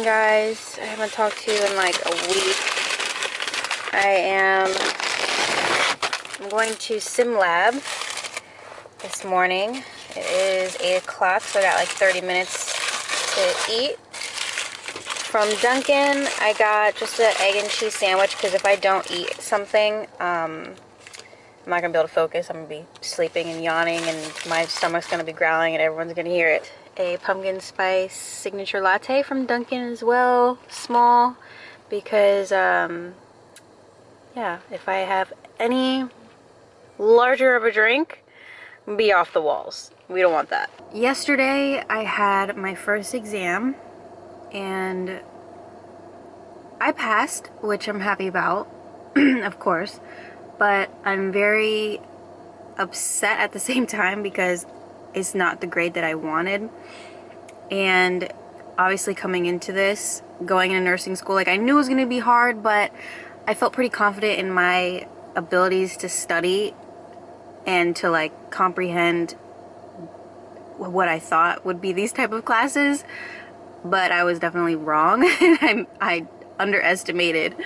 guys. I haven't talked to you in like a week. I'm going to sim lab this morning. It is 8 o'clock, so I got like 30 minutes to eat. From Dunkin', I got just an egg and cheese sandwich because if I don't eat something, I'm not going to be able to focus. I'm going to be sleeping and yawning, and my stomach's going to be growling, and everyone's going to hear it. A pumpkin spice signature latte from Dunkin' as well, small, because, yeah, if I have any larger of a drink, be off the walls. We don't want that. Yesterday, I had my first exam, and I passed, which I'm happy about, of course, but I'm very upset at the same time because it's not the grade that I wanted. And obviously coming into this, going into nursing school, like I knew it was going to be hard, but I felt pretty confident in my abilities to study and to like comprehend what I thought would be these type of classes. But I was definitely wrong. I underestimated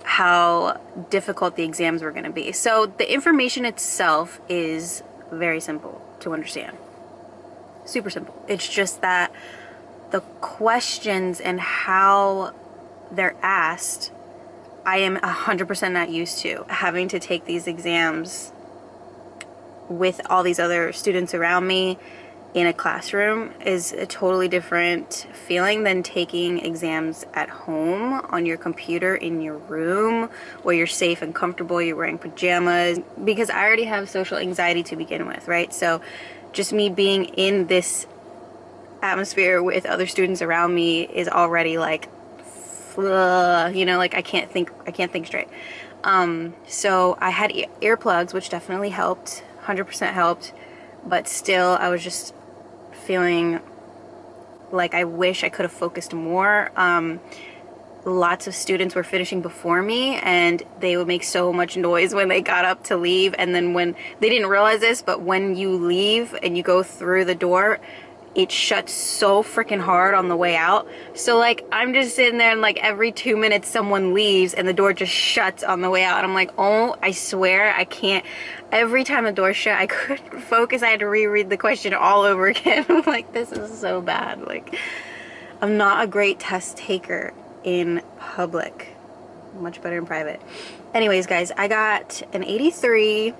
how difficult the exams were going to be. So the information itself is very simple to understand. Super simple. It's just that the questions and how they're asked, I am 100% not used to. Having to take these exams with all these other students around me in a classroom is a totally different feeling than taking exams at home on your computer in your room where you're safe and comfortable, you're wearing pajamas, because I already have social anxiety to begin with, right? So just me being in this atmosphere with other students around me is already like, you know, like I can't think straight. So I had earplugs, which definitely helped, 100% helped, but still I was just feeling like I wish I could have focused more. Lots of students were finishing before me, and they would make so much noise when they got up to leave, and then when they didn't realize this, but when you leave and you go through the door, it shuts so freaking hard on the way out. So like I'm just sitting there and like every 2 minutes someone leaves and the door just shuts on the way out. I'm like, oh, I swear I can't. Every time the door shut, I couldn't focus. I had to reread the question all over again. I'm like, this is so bad. Like, I'm not a great test taker in public. Much better in private. Anyways, guys, I got an 83.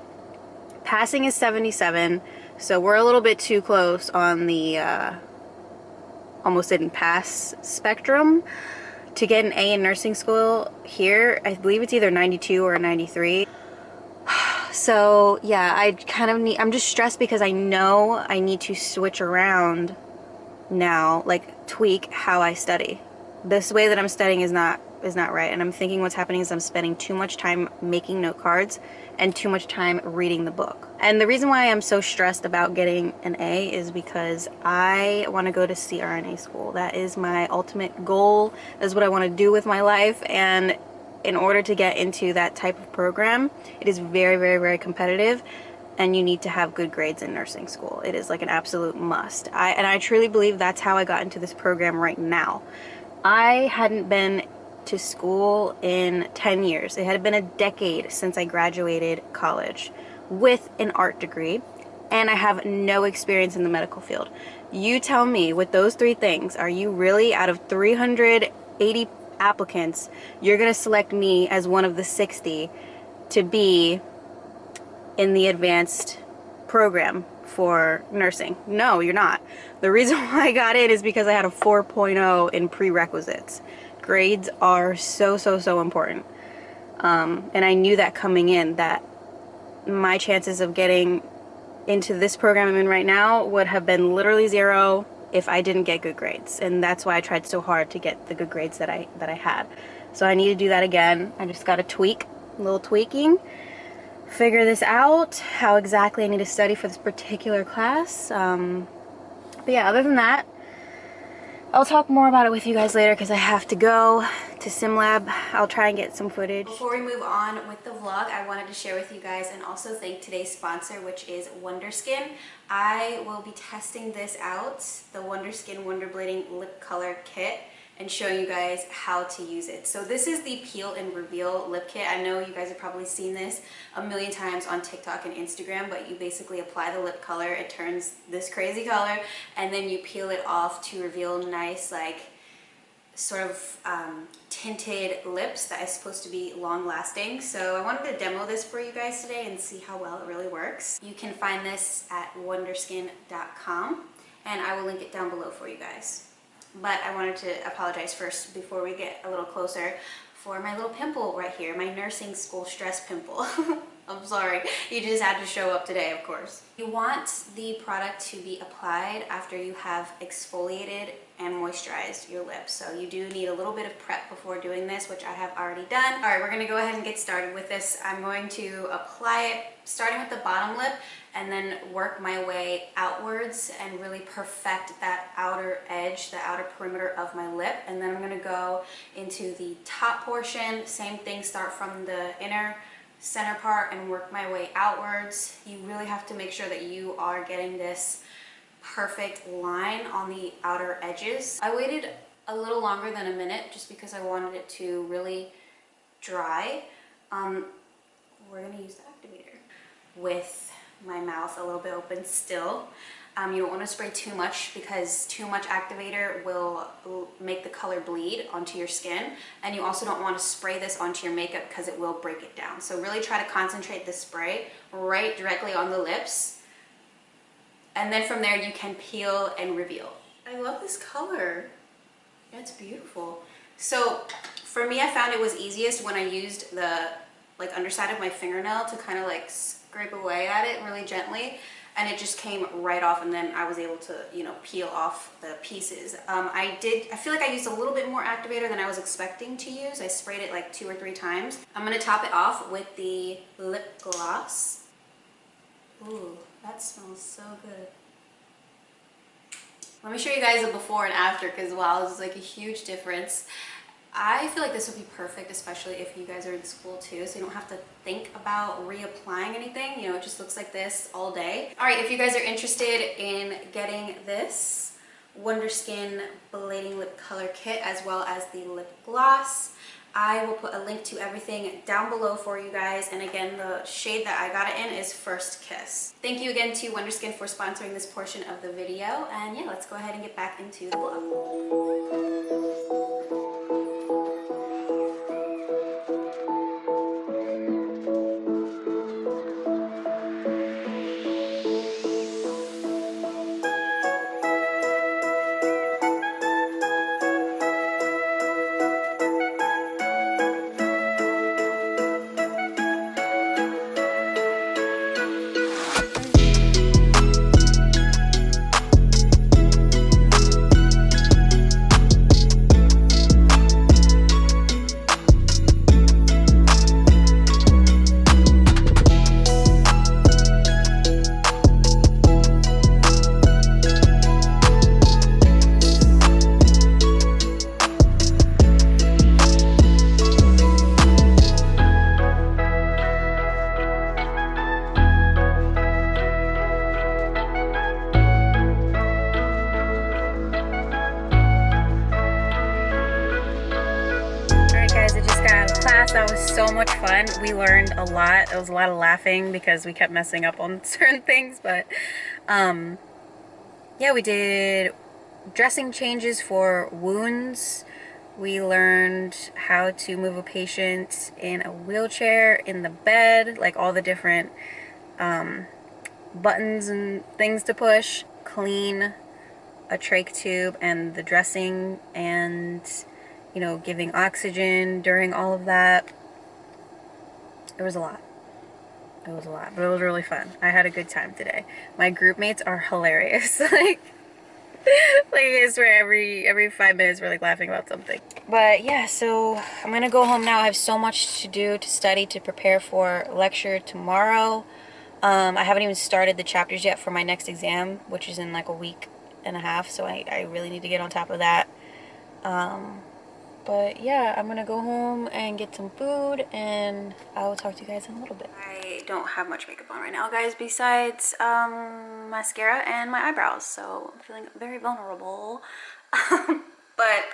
Passing is 77. So we're a little bit too close on the almost didn't pass spectrum. To get an A in nursing school here, I believe it's either 92 or 93. So yeah, I kind of need, I'm just stressed because I know I need to switch around now, like tweak how I study. This way that I'm studying is not right, and I'm thinking what's happening is I'm spending too much time making note cards and too much time reading the book. And the reason why I'm so stressed about getting an A is because I want to go to CRNA school. That is my ultimate goal. That is what I want to do with my life, and in order to get into that type of program, it is very, very, very competitive, and you need to have good grades in nursing school. It is like an absolute must. And I truly believe that's how I got into this program right now. I hadn't been to school in 10 years. It had been a decade since I graduated college with an art degree, and I have no experience in the medical field. You tell me, with those three things, are you really, out of 380 applicants, you're gonna select me as one of the 60 to be in the advanced program for nursing? No, you're not. The reason why I got in is because I had a 4.0 in prerequisites. Grades are so important. And I knew that coming in, that my chances of getting into this program I'm in right now would have been literally zero if I didn't get good grades. And that's why I tried so hard to get the good grades that I had. So I need to do that again. I just got to tweak, a little tweaking, figure this out, how exactly I need to study for this particular class. But yeah, other than that, I'll talk more about it with you guys later because I have to go to SimLab. I'll try and get some footage. Before we move on with the vlog, I wanted to share with you guys and also thank today's sponsor, which is Wonderskin. I will be testing this out, the Wonderskin Wonder Blading Lip Color Kit, and showing you guys how to use it. So this is the Peel and Reveal Lip Kit. I know you guys have probably seen this a million times on TikTok and Instagram, but you basically apply the lip color, it turns this crazy color, and then you peel it off to reveal nice, like, sort of tinted lips that is supposed to be long lasting. So I wanted to demo this for you guys today and see how well it really works. You can find this at wonderskin.com, and I will link it down below for you guys. But I wanted to apologize first before we get a little closer for my little pimple right here, my nursing school stress pimple. I'm sorry, you just had to show up today, of course. You want the product to be applied after you have exfoliated and moisturized your lips. So you do need a little bit of prep before doing this, which I have already done. All right, we're gonna go ahead and get started with this. I'm going to apply it starting with the bottom lip and then work my way outwards and really perfect that outer edge, the outer perimeter of my lip. And then I'm gonna go into the top portion. Same thing, start from the inner center part and work my way outwards. You really have to make sure that you are getting this perfect line on the outer edges. I waited a little longer than a minute just because I wanted it to really dry. We're gonna use the activator with my mouth a little bit open still. You don't want to spray too much because too much activator will make the color bleed onto your skin, and you also don't want to spray this onto your makeup because it will break it down. So really try to concentrate the spray right directly on the lips, and then from there you can peel and reveal. I love this color. It's beautiful. So for me, I found it was easiest when I used the underside of my fingernail to kind of like scrape away at it really gently, and it just came right off, and then I was able to, you know, peel off the pieces. I feel like I used a little bit more activator than I was expecting to use. I sprayed it like 2 or 3 times. I'm gonna top it off with the lip gloss. Ooh, that smells so good. Let me show you guys a before and after, because wow, this is like a huge difference. I feel like this would be perfect, especially if you guys are in school too, so you don't have to think about reapplying anything. You know, it just looks like this all day. All right, if you guys are interested in getting this Wonderskin Blading Lip Color Kit as well as the lip gloss, I will put a link to everything down below for you guys. And again, the shade that I got it in is First Kiss. Thank you again to Wonderskin for sponsoring this portion of the video. And yeah, let's go ahead and get back into the vlog. That was so much fun. We learned a lot. It was a lot of laughing because we kept messing up on certain things, but yeah, we did dressing changes for wounds. We learned how to move a patient in a wheelchair, in the bed, like all the different buttons and things to push, clean a trach tube and the dressing, and you know, giving oxygen during all of that. It was a lot. It was a lot, but it was really fun. I had a good time today. My group mates are hilarious. like I swear every 5 minutes we're like laughing about something. But yeah, so I'm gonna go home now. I have so much to do, to study, to prepare for lecture tomorrow. I haven't even started the chapters yet for my next exam, which is in like a week and a half, so I really need to get on top of that. But yeah, I'm gonna go home and get some food, and I will talk to you guys in a little bit. I don't have much makeup on right now, guys, besides mascara and my eyebrows, so I'm feeling very vulnerable. But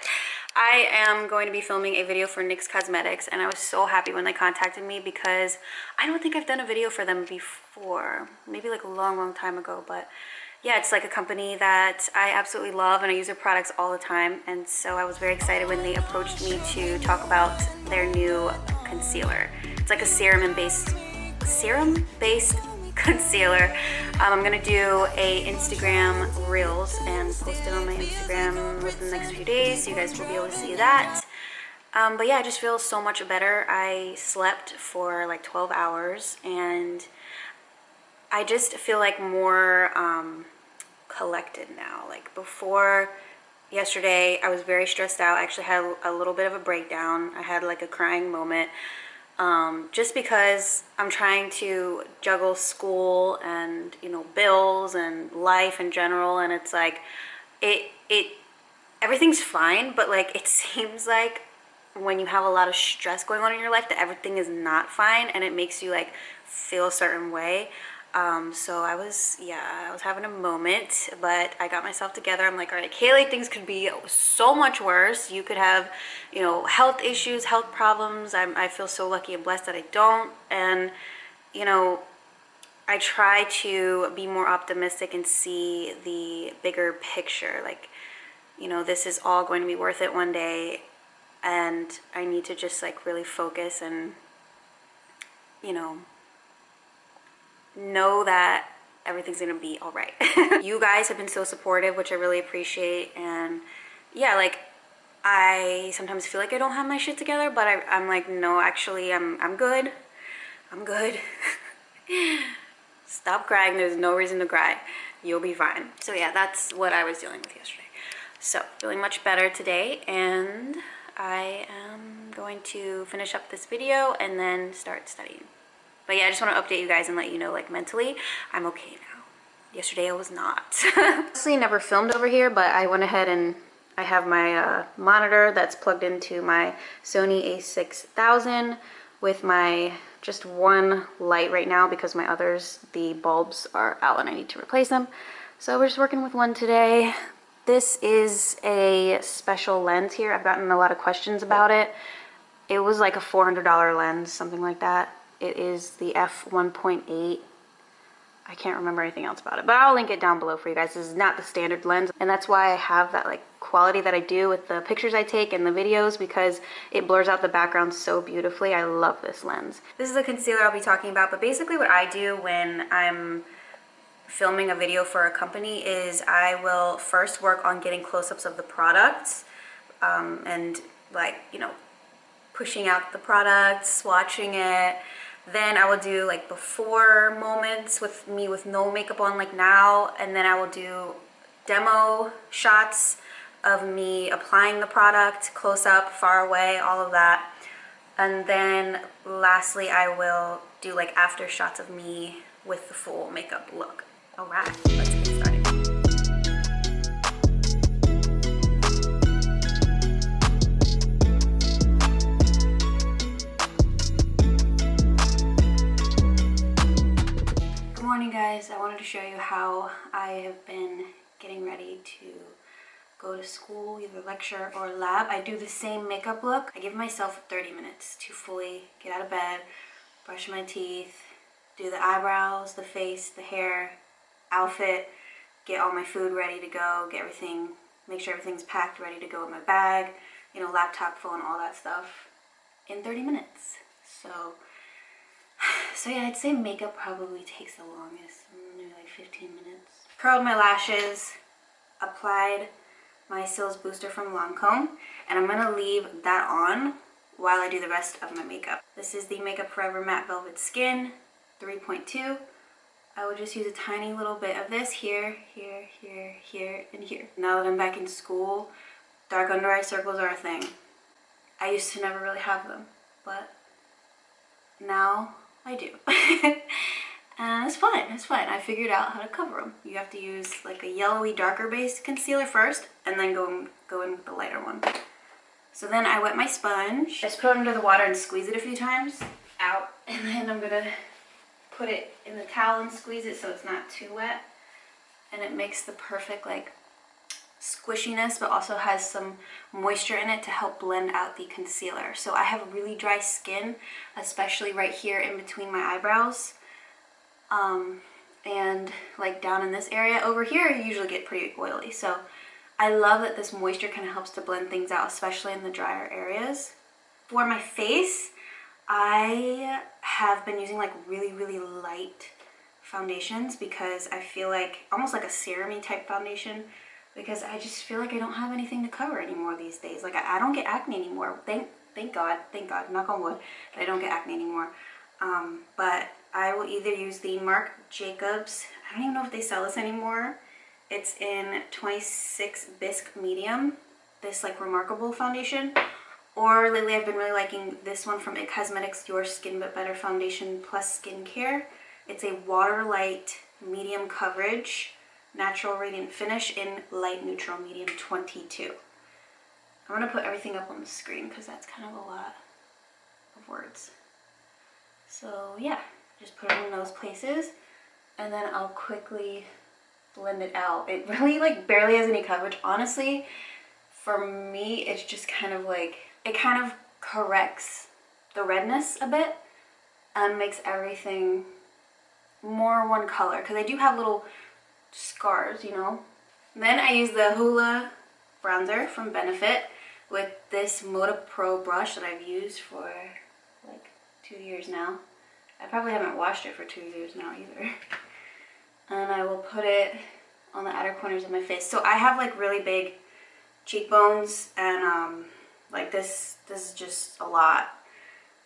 I am going to be filming a video for NYX Cosmetics, and I was so happy when they contacted me because I don't think I've done a video for them before. Maybe like a long time ago, but yeah, it's like a company that I absolutely love, and I use their products all the time. And so I was very excited when they approached me to talk about their new concealer. It's like a serum-based concealer. I'm gonna do a Instagram Reels and post it on my Instagram within the next few days, so you guys will be able to see that. But yeah, I just feel so much better. I slept for like 12 hours, and I just feel like more collected now. Like before yesterday, I was very stressed out. I actually had a little bit of a breakdown. I had like a crying moment, just because I'm trying to juggle school and, you know, bills and life in general. And it's like, everything's fine, but like, it seems like when you have a lot of stress going on in your life that everything is not fine, and it makes you like feel a certain way. So I was having a moment, but I got myself together. I'm like, all right, Kayleigh, things could be so much worse. You could have, you know, health issues, health problems. I feel so lucky and blessed that I don't. And, you know, I try to be more optimistic and see the bigger picture. Like, you know, this is all going to be worth it one day. And I need to just like really focus and, you know that everything's gonna be all right. You guys have been so supportive, which I really appreciate. And yeah, like I sometimes feel like I don't have my shit together, but I'm like, no, actually I'm good. I'm good. Stop crying. There's no reason to cry. You'll be fine. So yeah, that's what I was dealing with yesterday. So feeling much better today, and I am going to finish up this video and then start studying. But yeah, I just want to update you guys and let you know, like, mentally, I'm okay now. Yesterday I was not. Honestly, never filmed over here, but I went ahead and I have my monitor that's plugged into my Sony a6000 with my just one light right now because my others, the bulbs are out and I need to replace them. So we're just working with one today. This is a special lens here. I've gotten a lot of questions about it. It was like a $400 lens, something like that. It is the f1.8. I can't remember anything else about it, but I'll link it down below for you guys. This is not the standard lens, and that's why I have that like quality that I do with the pictures I take and the videos, because it blurs out the background so beautifully. I love this lens. This is the concealer I'll be talking about, but basically what I do when I'm filming a video for a company is I will first work on getting close-ups of the products, and like, you know, pushing out the product, swatching it. Then I will do like before moments with me with no makeup on, like now, and then I will do demo shots of me applying the product, close up, far away, all of that. And then lastly, I will do like after shots of me with the full makeup look. All right, let's get started. Good morning, guys. I wanted to show you how I have been getting ready to go to school, either lecture or lab. I do the same makeup look. I give myself 30 minutes to fully get out of bed, brush my teeth, do the eyebrows, the face, the hair, outfit, get all my food ready to go, get everything, make sure everything's packed, ready to go in my bag, you know, laptop, phone, all that stuff in 30 minutes. So yeah, I'd say makeup probably takes the longest, maybe like 15 minutes. Curled my lashes, applied my Cils Booster from Lancome, and I'm gonna leave that on while I do the rest of my makeup. This is the Makeup Forever Matte Velvet Skin 3.2. I will just use a tiny little bit of this here, here, here, here, and here. Now that I'm back in school, dark under eye circles are a thing. I used to never really have them, but now I do. And it's fine, it's fine. I figured out how to cover them. You have to use like a yellowy, darker based concealer first, and then go in with the lighter one. So then I wet my sponge. Just put it under the water and squeeze it a few times out. And then I'm gonna put it in the towel and squeeze it so it's not too wet. And it makes the perfect like squishiness, but also has some moisture in it to help blend out the concealer. So I have really dry skin, especially right here in between my eyebrows. And like down in this area. Over here I usually get pretty oily. So I love that this moisture kind of helps to blend things out, especially in the drier areas. For my face, I have been using like really light foundations because I feel like almost like a serum-y type foundation, because I just feel like I don't have anything to cover anymore these days. Like I don't get acne anymore. Thank God, knock on wood, that I don't get acne anymore. But I will either use the Marc Jacobs, I don't even know if they sell this anymore. It's in 26 Bisque Medium, this like Remarkable foundation. Or lately I've been really liking this one from It Cosmetics, Your Skin But Better Foundation Plus Skincare. It's a water light medium coverage, natural radiant finish in light neutral medium 22. I'm gonna put everything up on the screen because that's kind of a lot of words. So yeah, just put it in those places and then I'll quickly blend it out. It really like barely has any coverage. Honestly, for me, it's just kind of like, it kind of corrects the redness a bit and makes everything more one color, because I do have little scars, you know. Then I use the Hoola bronzer from Benefit with this Moda Pro brush that I've used for like 2 years now. I probably haven't washed it for 2 years now either. And I will put it on the outer corners of my face. So I have like really big cheekbones, and like this is just a lot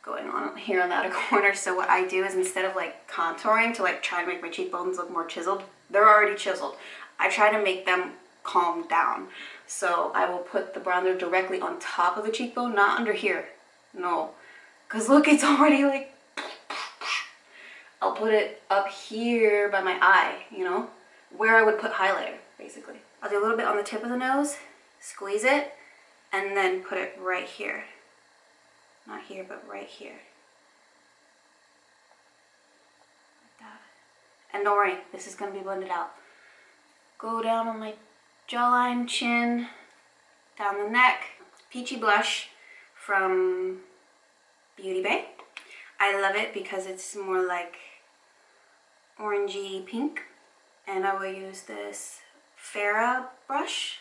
going on here on the outer corner. So what I do is, instead of like contouring to like try to make my cheekbones look more chiseled, they're already chiseled. I try to make them calm down. So I will put the bronzer directly on top of the cheekbone, not under here. No, because look, it's already like, I'll put it up here by my eye, you know, where I would put highlighter, basically. I'll do a little bit on the tip of the nose, squeeze it, and then put it right here. Not here, but right here. Like that. And don't worry, this is going to be blended out. Go down on my jawline, chin, down the neck. Peachy blush from Beauty Bay. I love it because it's more like orangey pink. And I will use this Farrah brush,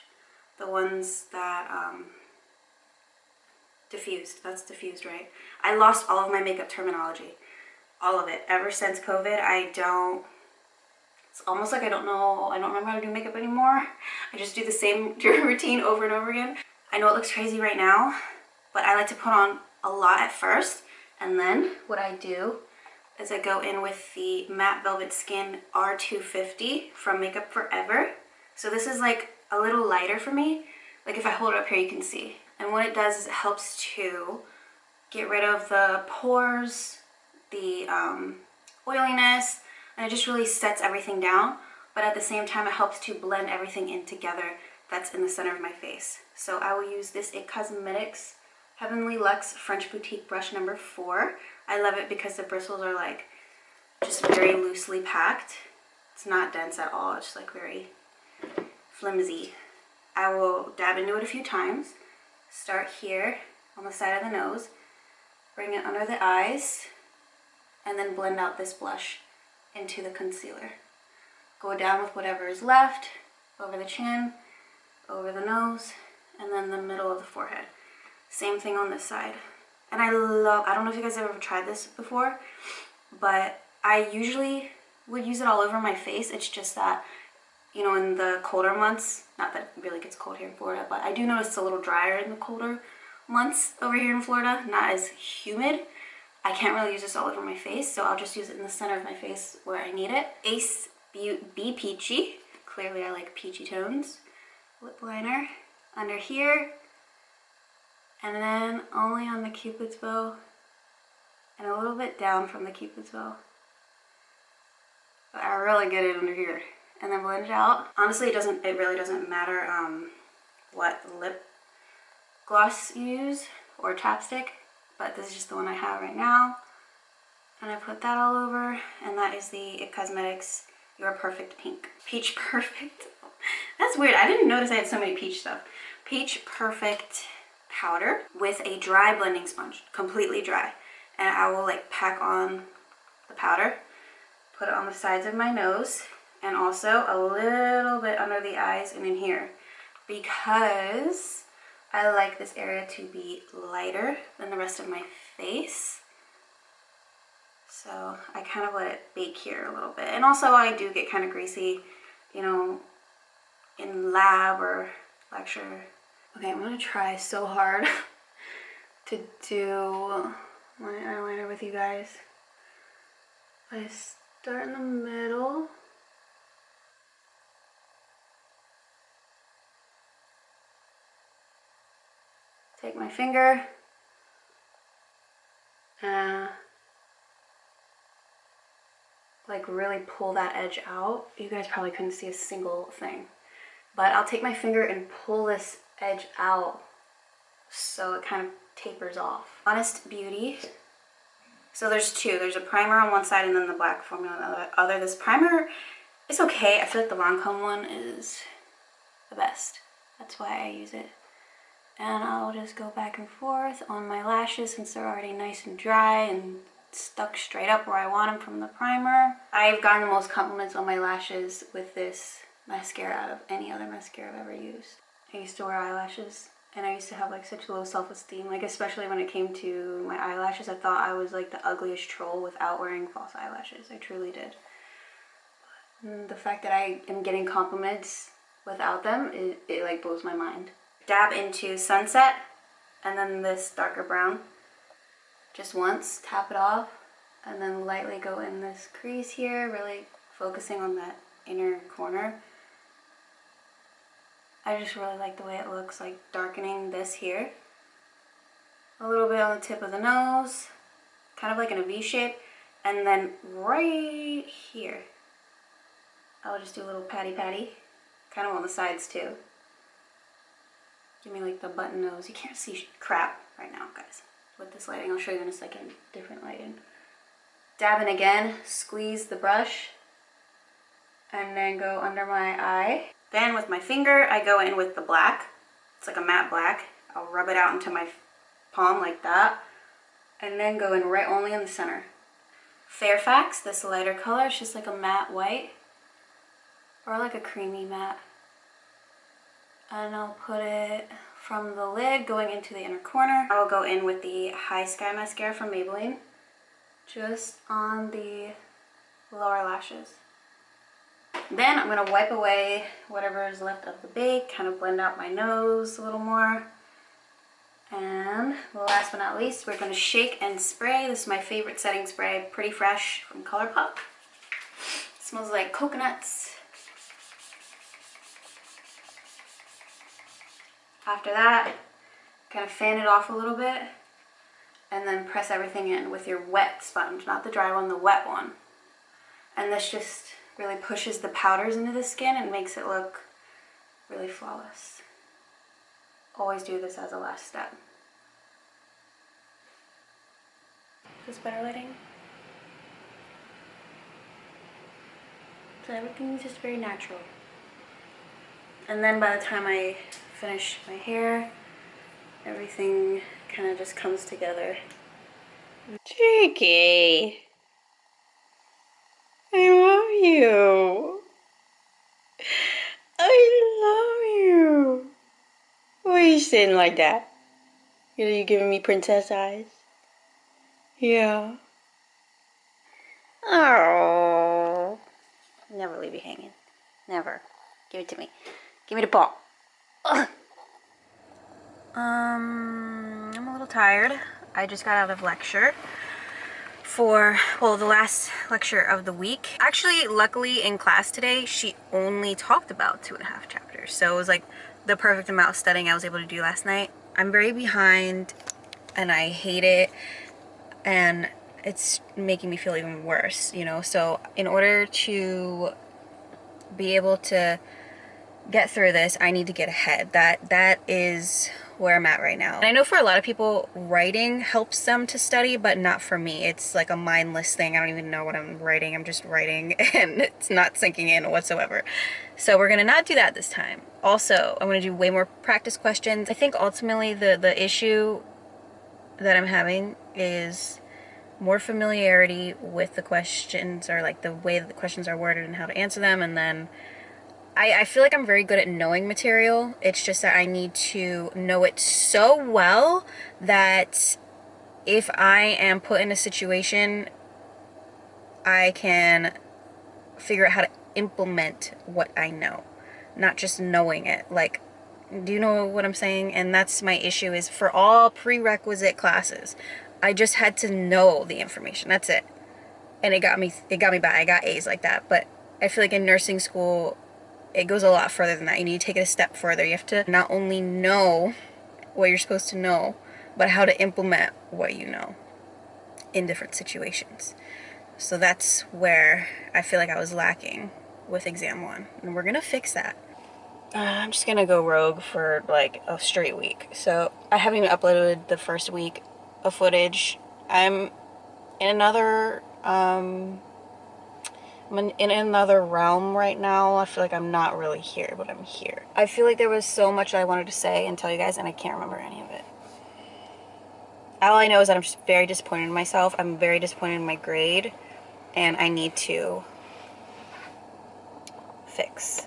the ones that diffused. That's diffused, right? I lost all of my makeup terminology, all of it. Ever since COVID, it's almost like I don't remember how to do makeup anymore. I just do the same routine over and over again. I know it looks crazy right now, but I like to put on a lot at first, and then what I do is I go in with the Matte Velvet Skin R250 from Makeup Forever. So this is like a little lighter for me. Like if I hold it up here, you can see. And what it does is it helps to get rid of the pores, the oiliness, and it just really sets everything down. But at the same time, it helps to blend everything in together that's in the center of my face. So I will use this It Cosmetics Heavenly Luxe French Boutique brush number 4. I love it because the bristles are like just very loosely packed. It's not dense at all. It's like very flimsy. I will dab into it a few times. Start here on the side of the nose, bring it under the eyes, and then blend out this blush into the concealer. Go down with whatever is left, over the chin, over the nose, and then the middle of the forehead. Same thing on this side. And I don't know if you guys have ever tried this before, but I usually would use it all over my face. It's just that, you know, in the colder months, not that it really gets cold here in Florida, but I do notice it's a little drier in the colder months over here in Florida, not as humid. I can't really use this all over my face, so I'll just use it in the center of my face where I need it. Ace Be Peachy. Clearly I like peachy tones. Lip liner under here. And then only on the Cupid's bow. And a little bit down from the Cupid's bow. But I really get it under here. And then blend it out. Honestly, it really doesn't matter what lip gloss use or chapstick, but this is just the one I have right now. And I put that all over, and that is the IT Cosmetics Your Perfect Pink. Peach Perfect. That's weird. I didn't notice I had so many peach stuff. Peach Perfect powder with a dry blending sponge, completely dry. And I will like pack on the powder, put it on the sides of my nose, and also a little bit under the eyes and in here, because I like this area to be lighter than the rest of my face. So I kind of let it bake here a little bit. And also I do get kind of greasy, you know, in lab or lecture. Okay, I'm gonna try so hard to do my eyeliner with you guys. I start in the middle. Take my finger. Like really pull that edge out. You guys probably couldn't see a single thing. But I'll take my finger and pull this edge out so it kind of tapers off. Honest Beauty. So there's two. There's a primer on one side and then the black formula on the other. This primer is okay. I feel like the Lancome one is the best. That's why I use it. And I'll just go back and forth on my lashes since they're already nice and dry and stuck straight up where I want them from the primer. I've gotten the most compliments on my lashes with this mascara out of any other mascara I've ever used. I used to wear eyelashes and I used to have like such low self-esteem, like especially when it came to my eyelashes. I thought I was like the ugliest troll without wearing false eyelashes. I truly did. But the fact that I am getting compliments without them, it like blows my mind. Dab into Sunset and then this darker brown. Just once, tap it off, and then lightly go in this crease here, really focusing on that inner corner. I just really like the way it looks, like darkening this here. A little bit on the tip of the nose, kind of like in a V shape, and then right here, I'll just do a little patty, kind of on the sides too. Give me like the button nose. You can't see crap right now, guys. With this lighting, I'll show you in a second, different lighting. Dab in again, squeeze the brush, and then go under my eye. Then with my finger, I go in with the black. It's like a matte black. I'll rub it out into my palm like that, and then go in right only in the center. Fairfax, this lighter color, it's just like a matte white, or like a creamy matte. And I'll put it from the lid going into the inner corner. I will go in with the High Sky mascara from Maybelline, just on the lower lashes. Then I'm gonna wipe away whatever is left of the bake, kind of blend out my nose a little more. And last but not least, we're gonna shake and spray. This is my favorite setting spray, Pretty Fresh from ColourPop. It smells like coconuts. After that, kind of fan it off a little bit and then press everything in with your wet sponge, not the dry one, the wet one. And this just really pushes the powders into the skin and makes it look really flawless. Always do this as a last step. Is this better lighting? So everything is just very natural. And then by the time I finish my hair, everything kind of just comes together. Cheeky, I love you. I love you. Why are you sitting like that? Are you giving me princess eyes? Yeah. Oh. Never leave you hanging. Never. Give it to me. Give me the ball. Ugh. I'm a little tired. I just got out of lecture for, well, the last lecture of the week. Actually, luckily in class today, she only talked about 2.5 chapters. So it was like the perfect amount of studying I was able to do last night. I'm very behind and I hate it. And it's making me feel even worse, you know? So in order to be able to get through this. I need to get ahead. That is where I'm at right now. And I know for a lot of people, writing helps them to study, but not for me. It's like a mindless thing. I don't even know what I'm writing. I'm just writing and it's not sinking in whatsoever. So we're gonna not do that this time. Also, I'm gonna do way more practice questions. I think ultimately the issue that I'm having is more familiarity with the questions, or like the way that the questions are worded and how to answer them. And then I feel like I'm very good at knowing material. It's just that I need to know it so well that if I am put in a situation, I can figure out how to implement what I know, not just knowing it. Like, do you know what I'm saying? And that's my issue, is for all prerequisite classes, I just had to know the information. That's it. And it got me by. I got A's like that. But I feel like in nursing school, it goes a lot further than that. You need to take it a step further. You have to not only know what you're supposed to know, but how to implement what you know in different situations. So that's where I feel like I was lacking with exam 1. And we're gonna fix that. I'm just gonna go rogue for like a straight week. So I haven't even uploaded the first week of footage. I'm in another realm right now. I feel like I'm not really here, but I'm here. I feel like there was so much I wanted to say and tell you guys, and I can't remember any of it. All I know is that I'm just very disappointed in myself. I'm very disappointed in my grade, and I need to fix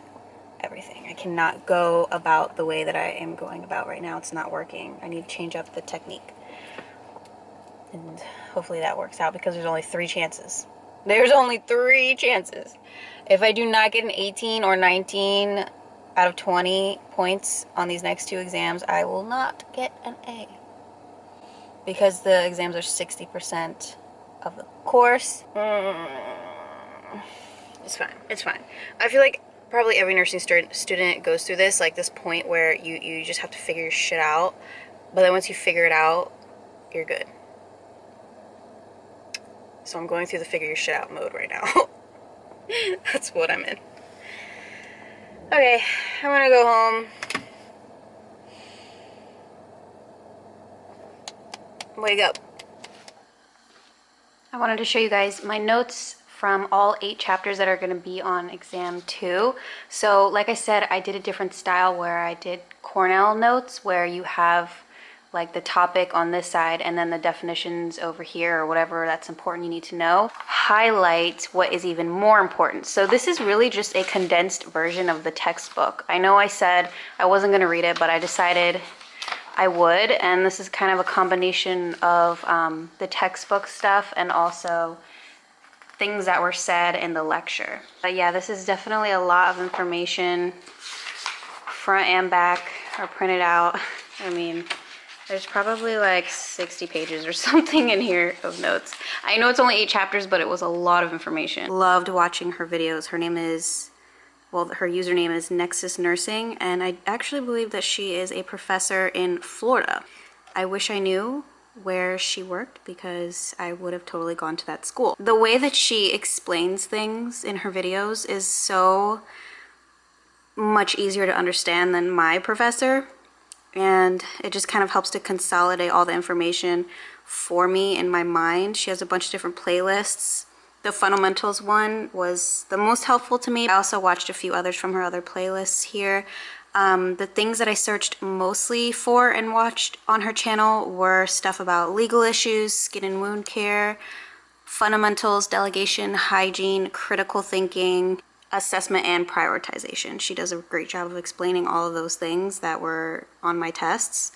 everything. I cannot go about the way that I am going about right now. It's not working. I need to change up the technique. And hopefully that works out, because there's only 3 chances. There's only 3 chances. If I do not get an 18 or 19 out of 20 points on these next 2 exams, I will not get an A. Because the exams are 60% of the course. It's fine. It's fine. I feel like probably every nursing student goes through this, like this point where you just have to figure your shit out. But then once you figure it out, you're good. So I'm going through the figure your shit out mode right now. That's what I'm in. Okay, I'm gonna go home. Wake up. I wanted to show you guys my notes from all 8 chapters that are going to be on exam 2. So like I said, I did a different style where I did Cornell notes, where you have like the topic on this side and then the definitions over here, or whatever that's important you need to know. Highlight what is even more important. So this is really just a condensed version of the textbook. I know I said I wasn't going to read it, but I decided I would, and this is kind of a combination of the textbook stuff and also things that were said in the lecture. But yeah, this is definitely a lot of information, front and back are printed out. I mean, there's probably like 60 pages or something in here of notes. I know it's only 8 chapters, but it was a lot of information. Loved watching her videos. Her name is, well, her username is Nexus Nursing, and I actually believe that she is a professor in Florida. I wish I knew where she worked, because I would have totally gone to that school. The way that she explains things in her videos is so much easier to understand than my professor, and it just kind of helps to consolidate all the information for me in my mind. She has a bunch of different playlists. The fundamentals one was the most helpful to me. I also watched a few others from her other playlists here. The things that I searched mostly for and watched on her channel were stuff about legal issues, skin and wound care, fundamentals, delegation, hygiene, critical thinking, assessment, and prioritization. She does a great job of explaining all of those things that were on my tests.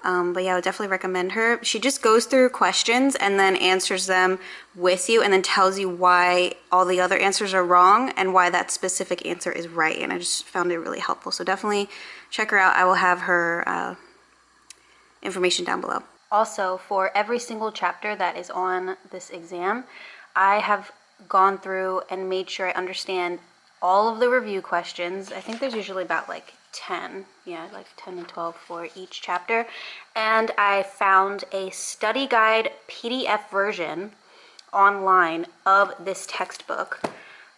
But yeah, I would definitely recommend her. She just goes through questions and then answers them with you, and then tells you why all the other answers are wrong and why that specific answer is right. And I just found it really helpful. So definitely check her out. I will have her information down below. Also, for every single chapter that is on this exam, I have gone through and made sure I understand all of the review questions. I think there's usually about like 10, yeah, like 10 and 12 for each chapter. And I found a study guide PDF version online of this textbook.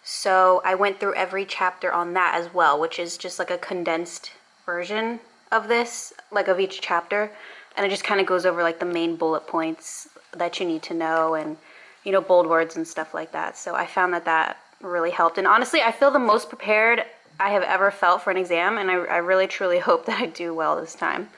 So I went through every chapter on that as well, which is just like a condensed version of this, like of each chapter. And it just kind of goes over like the main bullet points that you need to know, and, you know, bold words and stuff like that. So I found that that really helped. And honestly, I feel the most prepared I have ever felt for an exam, and I really truly hope that I do well this time.